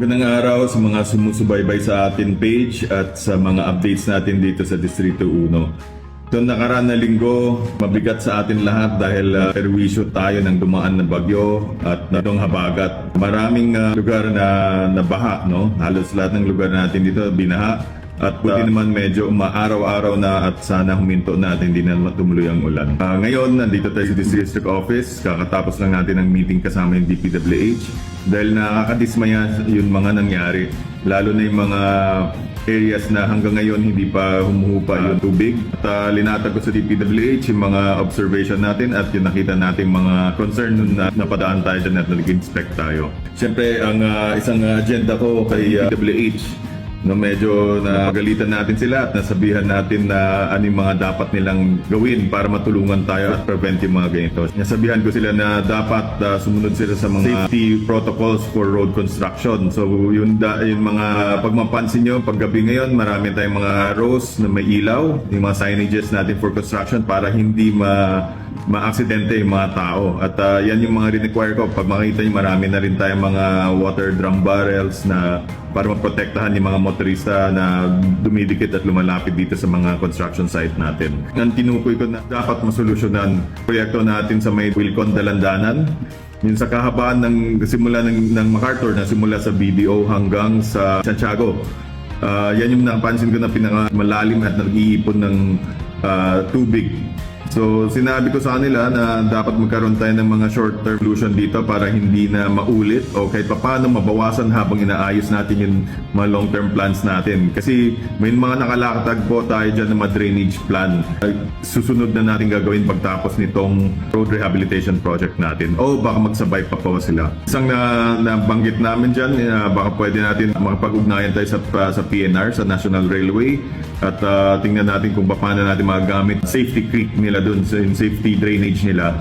Magandang araw sa mga sumusubaybay sa atin page at sa mga updates natin dito sa Distrito 1. Itong nakaraan na linggo, mabigat sa atin lahat dahil perwisyo tayo ng dumaan na bagyo at natong habagat. Maraming lugar na nabaha, no? Halos lahat ng lugar natin dito binaha. At buti naman medyo umaaraw-araw na at sana huminto na at hindi na tumuloy ang ulan. Ngayon, nandito tayo sa District Office. Kakatapos lang natin ang meeting kasama yung DPWH. Dahil nakakadismaya yung mga nangyari. Lalo na yung mga areas na hanggang ngayon hindi pa humuhupa yung tubig. At linatag ko sa DPWH yung mga observation natin at yung nakita natin mga concern na napadaan tayo dyan at nag-inspect tayo. Siyempre, ang isang agenda ko kay DPWH, no, medyo napagalitan natin sila at nasabihan natin na ano yung mga dapat nilang gawin para matulungan tayo at prevent yung mga ganito. Nasabihan ko sila na dapat sumunod sila sa mga safety protocols for road construction. So yun mga pagmapansin nyo, paggabi ngayon marami tayong mga rows na may ilaw, yung mga signages natin for construction para hindi ma-aksidente yung mga tao. At yan yung mga rin-require ko. Pag makita nyo, marami na rin tayong mga water drum barrels na para maprotektahan yung mga motorista na dumidikit at lumalapit dito sa mga construction site natin. Ang tinukoy ko na dapat masolusyonan proyekto natin sa may Wilcon Dalandanan. Yung sa kahabaan ng simula ng MacArthur, na simula sa BDO hanggang sa Santiago. Yan yung napansin ko na pinakamalalim at nag-iipon ng tubig. So sinabi ko sa kanila na dapat magkaroon tayo ng mga short-term solution dito para hindi na maulit o kahit paano mabawasan habang inaayos natin yung mga long-term plans natin. Kasi may mga nakalakatag po tayo dyan ng mga drainage plan. Susunod na natin gagawin pagtapos nitong road rehabilitation project natin. O baka magsabay pa po sila. Isang nabanggit namin dyan, baka pwede natin makapag-ugnayan tayo sa PNR, sa National Railway, at tingnan natin kung paano natin magagamit safety creek nila doon sa safety drainage nila.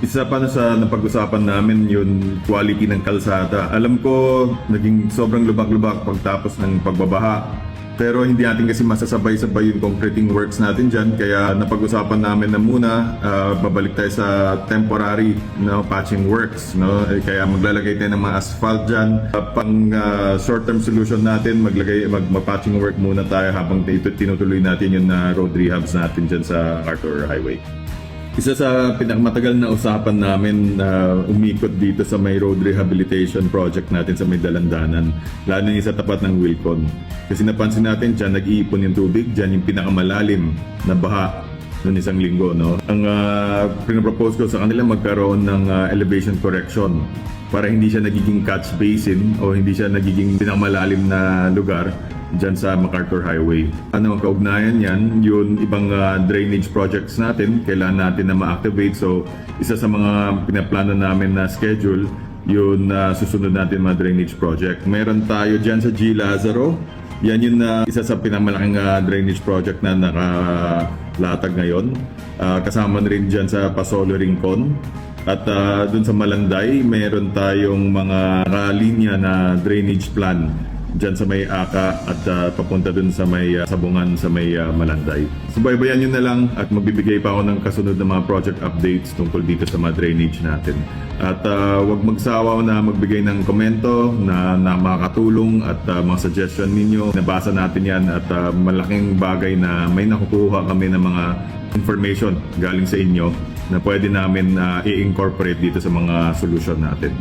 Isa pa na sa napag-usapan namin yung quality ng kalsada. Alam ko naging sobrang lubak-lubak pagtapos ng pagbabaha. Pero hindi natin kasi masasabay-sabay yung concreting works natin dyan. Kaya napag-usapan namin na muna babalik tayo sa temporary patching works. No? Kaya maglalagay tayo ng mga asphalt dyan. Pang short-term solution natin, mag-patching work muna tayo habang tinutuloy natin yung road rehabs natin dyan sa Arthur Highway. Isa sa pinakamatagal na usapan namin na umikot dito sa may road rehabilitation project natin sa may Dalandanan, lalo na sa tapat ng Wilcon. Kasi napansin natin dyan nag-iipon yung tubig, dyan yung pinakamalalim na baha noong isang linggo. No? Ang pinapropose ko sa kanila magkaroon ng elevation correction para hindi siya nagiging catch basin o hindi siya nagiging pinakamalalim na lugar dyan sa MacArthur Highway. Ano ang kaugnayan yan? Yung ibang drainage projects natin, kailangan natin na ma-activate. So, isa sa mga pinaplano namin na schedule, yung susunod natin mga drainage project. Meron tayo dyan sa G. Lazaro. Yan yung isa sa pinamalaking drainage project na nakalatag ngayon. Kasama rin dyan sa Pasolo Rincon. At dun sa Malanday, meron tayong mga linya na drainage plan dyan sa may Aka at papunta dun sa may Sabungan sa may Malanday. Subaybayan nyo na lang at magbibigay pa ako ng kasunod na mga project updates tungkol dito sa mga drainage natin. At huwag magsawa na magbigay ng komento na makakatulong at mga suggestion ninyo. Nabasa natin yan at malaking bagay na may nakukuha kami ng mga information galing sa inyo na pwede namin i-incorporate dito sa mga solution natin.